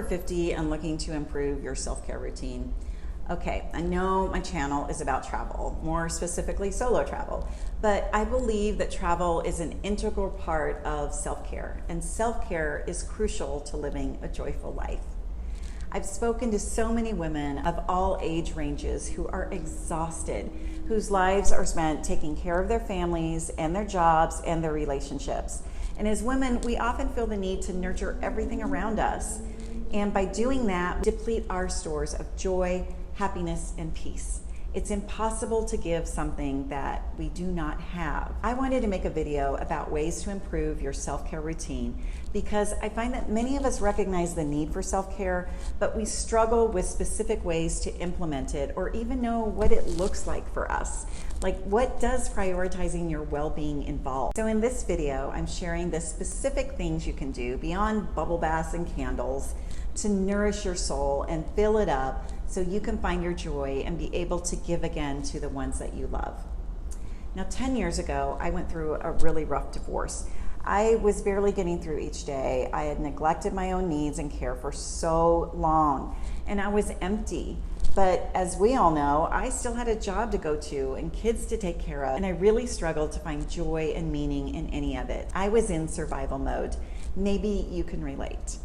50 and looking to improve your self-care routine. Okay, I know my channel is about travel, more specifically solo travel, but I believe that travel is an integral part of self-care, and self-care is crucial to living a joyful life. I've spoken to so many women of all age ranges who are exhausted, whose lives are spent taking care of their families and their jobs and their relationships. And as women, we often feel the need to nurture everything around us. And by doing that, we deplete our stores of joy, happiness, and peace. It's impossible to give something that we do not have. I wanted to make a video about ways to improve your self-care routine because I find that many of us recognize the need for self-care, but we struggle with specific ways to implement it or even know what it looks like for us. Like, what does prioritizing your well-being involve? So in this video, I'm sharing the specific things you can do beyond bubble baths and candles to nourish your soul and fill it up so you can find your joy and be able to give again to the ones that you love. Now, 10 years ago, I went through a really rough divorce. I was barely getting through each day. I had neglected my own needs and care for so long, and I was empty. But as we all know, I still had a job to go to and kids to take care of, and I really struggled to find joy and meaning in any of it. I was in survival mode. Maybe you can relate.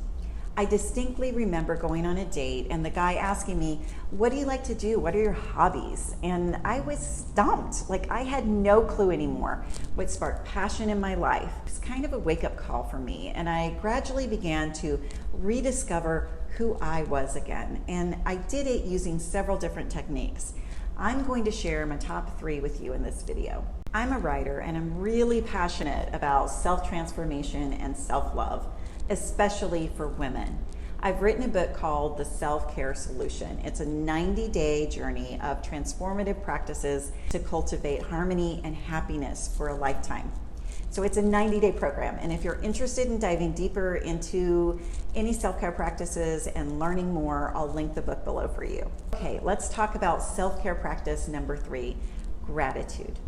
I distinctly remember going on a date and the guy asking me, "What do you like to do? What are your hobbies?" And I was stumped. Like, I had no clue anymore what sparked passion in my life. It was kind of a wake-up call for me, and I gradually began to rediscover who I was again. And I did it using several different techniques. I'm going to share my top 3 with you in this video. I'm a writer, and I'm really passionate about self-transformation and self-love, especially for women. I've written a book called The Self-Care Solution. It's a 90-day journey of transformative practices to cultivate harmony and happiness for a lifetime. So it's a 90-day program, and if you're interested in diving deeper into any self-care practices and learning more, I'll link the book below for you. Okay, let's talk about self-care practice number 3, gratitude.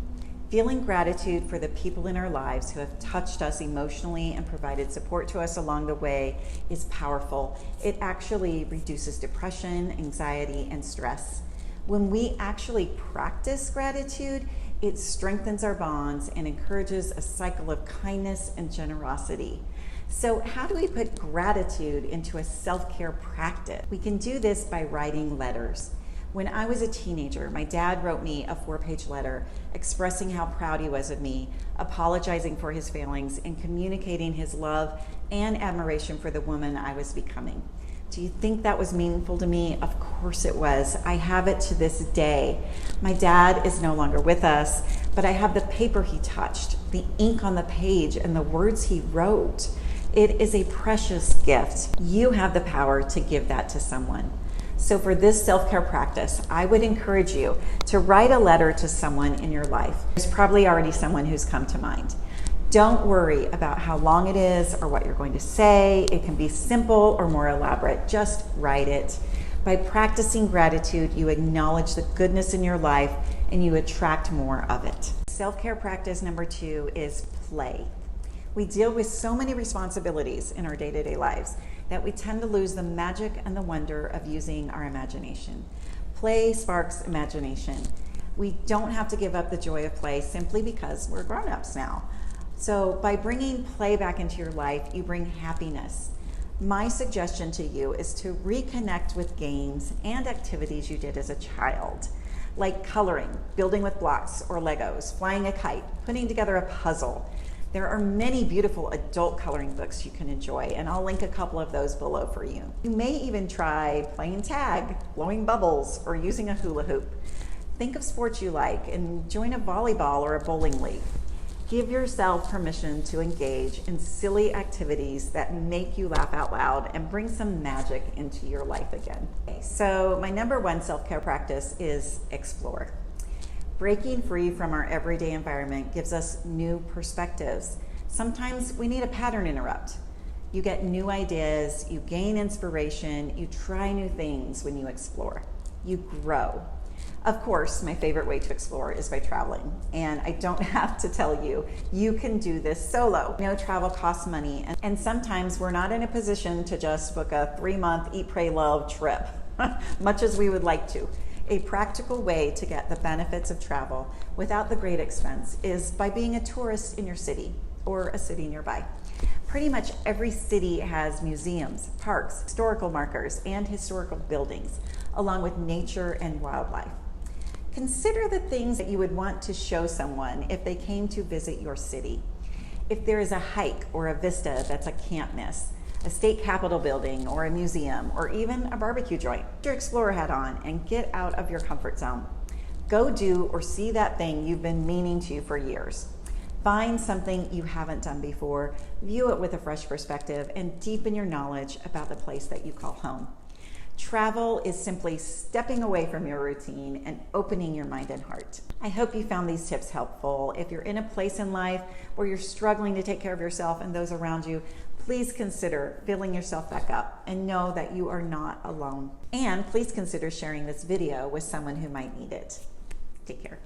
Feeling gratitude for the people in our lives who have touched us emotionally and provided support to us along the way is powerful. It actually reduces depression, anxiety, and stress. When we actually practice gratitude, it strengthens our bonds and encourages a cycle of kindness and generosity. So how do we put gratitude into a self-care practice? We can do this by writing letters. When I was a teenager, my dad wrote me a 4-page letter expressing how proud he was of me, apologizing for his failings, and communicating his love and admiration for the woman I was becoming. Do you think that was meaningful to me? Of course it was. I have it to this day. My dad is no longer with us, but I have the paper he touched, the ink on the page, and the words he wrote. It is a precious gift. You have the power to give that to someone. So for this self-care practice, I would encourage you to write a letter to someone in your life. There's probably already someone who's come to mind. Don't worry about how long it is or what you're going to say. It can be simple or more elaborate. Just write it. By practicing gratitude, you acknowledge the goodness in your life and you attract more of it. Self-care practice number 2 is play. We deal with so many responsibilities in our day-to-day lives that we tend to lose the magic and the wonder of using our imagination. Play sparks imagination. We don't have to give up the joy of play simply because we're grown-ups now. So by bringing play back into your life, you bring happiness. My suggestion to you is to reconnect with games and activities you did as a child, like coloring, building with blocks or Legos, flying a kite, putting together a puzzle. There are many beautiful adult coloring books you can enjoy, and I'll link a couple of those below for you. You may even try playing tag, blowing bubbles, or using a hula hoop. Think of sports you like and join a volleyball or a bowling league. Give yourself permission to engage in silly activities that make you laugh out loud and bring some magic into your life again. Okay, so my number 1 self-care practice is explore. Breaking free from our everyday environment gives us new perspectives. Sometimes we need a pattern interrupt. You get new ideas, you gain inspiration, you try new things when you explore. You grow. Of course, my favorite way to explore is by traveling, and I don't have to tell you, you can do this solo. No, travel costs money, and sometimes we're not in a position to just book a 3-month Eat, Pray, Love trip, much as we would like to. A practical way to get the benefits of travel without the great expense is by being a tourist in your city or a city nearby. Pretty much every city has museums, parks, historical markers, and historical buildings, along with nature and wildlife. Consider the things that you would want to show someone if they came to visit your city. If there is a hike or a vista that's a can't miss, a state capitol building or a museum, or even a barbecue joint, put your explorer hat on and get out of your comfort zone. Go do or see that thing you've been meaning to for years. Find something you haven't done before, view it with a fresh perspective, and deepen your knowledge about the place that you call home. Travel is simply stepping away from your routine and opening your mind and heart. I hope you found these tips helpful. If you're in a place in life where you're struggling to take care of yourself and those around you, please consider filling yourself back up and know that you are not alone. And please consider sharing this video with someone who might need it. Take care.